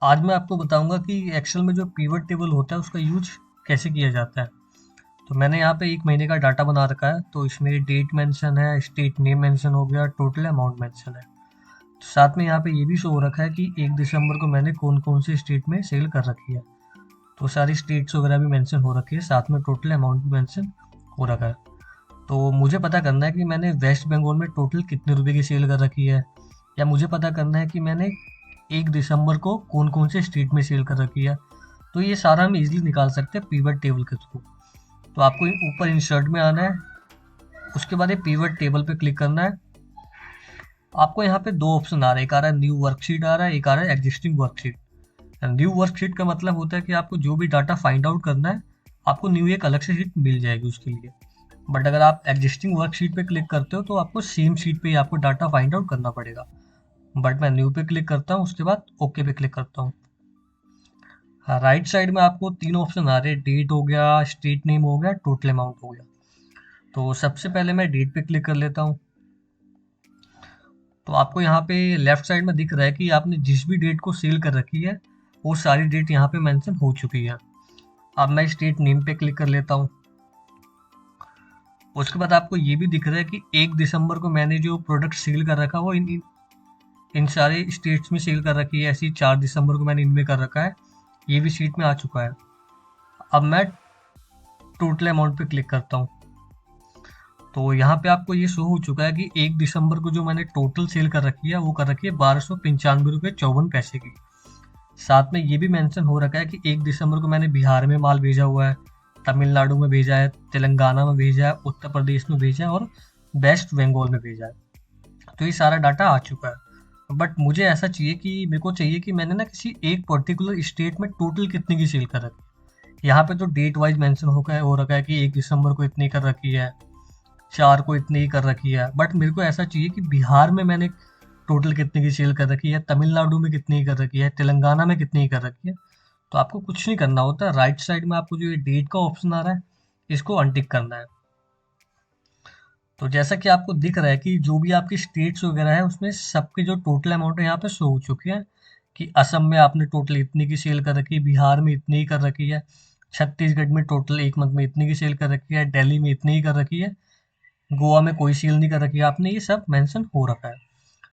आज मैं आपको बताऊंगा कि एक्सेल में जो पिवट टेबल होता है उसका यूज कैसे किया जाता है। तो मैंने यहाँ पे 1 महीने का डाटा बना रखा है, तो इसमें डेट मेंशन है, स्टेट नेम मेंशन हो गया, टोटल अमाउंट मेंशन है। तो साथ में यहाँ पे ये भी शो हो रखा है कि 1 दिसंबर को मैंने कौन कौन से स्टेट में सेल कर रखी है। तो सारी स्टेट्स वगैरह भी मेंशन हो रखी है, साथ में टोटल अमाउंट भी मेंशन हो रखा है। तो मुझे पता करना है कि मैंने वेस्ट बंगाल में टोटल कितने रुपए की सेल कर रखी है, या मुझे पता करना है कि मैंने 1 दिसंबर को कौन कौन से स्ट्रीट में सेल कर रखी है। तो ये सारा हम इजीली निकाल सकते हैं पिवट टेबल के थ्रू। तो आपको ऊपर इंसर्ट में आना है, उसके बाद ये पिवट टेबल पे क्लिक करना है। आपको यहाँ पे 2 ऑप्शन आ रहे हैं, एक आ रहा है न्यू वर्कशीट आ रहा है, एक आ रहा है एग्जिस्टिंग वर्कशीट। न्यू वर्कशीट का मतलब होता है कि आपको जो भी डाटा फाइंड आउट करना है, आपको न्यू एक अलग से शीट मिल जाएगी उसके लिए। बट अगर आप एग्जिस्टिंग वर्कशीट पे क्लिक करते हो तो आपको सेम शीट पे ही आपको डाटा फाइंड आउट करना पड़ेगा। बट मैं न्यू पे क्लिक करता हूँ, उसके बाद ओके पे क्लिक करता हूँ। हाँ, राइट साइड में आपको 3 ऑप्शन आ रहे हैं, डेट हो गया, स्ट्रीट नेम हो गया, टोटल अमाउंट हो गया। तो सबसे पहले मैं डेट पे क्लिक कर लेता हूँ। तो आपको यहाँ पे लेफ्ट साइड में दिख रहा है कि आपने जिस भी डेट को सेल कर रखी है वो सारी डेट यहाँ पे मेंशन हो चुकी है। अब मैं स्ट्रीट नेम पे क्लिक कर लेता हूँ। उसके बाद आपको ये भी दिख रहा है कि 1 दिसंबर को मैंने जो प्रोडक्ट सेल कर रखा वो इन सारे स्टेट्स में सेल कर रखी है। ऐसी 4 दिसंबर को मैंने इनमें कर रखा है, ये भी शीट में आ चुका है। अब मैं टोटल अमाउंट पे क्लिक करता हूँ। तो यहाँ पे आपको ये शो हो चुका है कि 1 दिसंबर को जो मैंने टोटल सेल कर रखी है वो कर रखी है 1295 रुपये 54 पैसे की। साथ में ये भी मेंशन हो रखा है कि 1 दिसंबर को मैंने बिहार में माल भेजा हुआ है, तमिलनाडु में भेजा है, तेलंगाना में भेजा है, उत्तर प्रदेश में भेजा है और वेस्ट बंगाल में भेजा है। तो ये सारा डाटा आ चुका है। बट मुझे ऐसा चाहिए कि मेरे को चाहिए कि मैंने ना किसी एक पर्टिकुलर स्टेट में टोटल कितने की सेल कर रखी है। यहाँ पे तो डेट वाइज मेंशन हो रखा है कि 1 दिसंबर को इतनी कर रखी है, 4 को इतनी ही कर रखी है। बट मेरे को ऐसा चाहिए कि बिहार में मैंने टोटल कितने की सेल कर रखी है, तमिलनाडु में कितनी ही कर रखी है, तेलंगाना में कितनी ही कर रखी है। तो आपको कुछ नहीं करना होता, राइट साइड में आपको जो ये डेट का ऑप्शन आ रहा है इसको अनटिक करना है। तो जैसा कि आपको दिख रहा है कि जो भी आपकी स्टेट्स वगैरह है उसमें सबके जो टोटल अमाउंट है यहाँ पे शो हो चुके हैं। कि असम में आपने टोटल इतनी की सेल कर रखी है, बिहार में इतनी ही कर रखी है, छत्तीसगढ़ में टोटल 1 मंथ में इतनी की सेल कर रखी है, दिल्ली में इतनी ही कर रखी है, गोवा में कोई सेल नहीं कर रखी है आपने, ये सब मेंशन हो रखा है।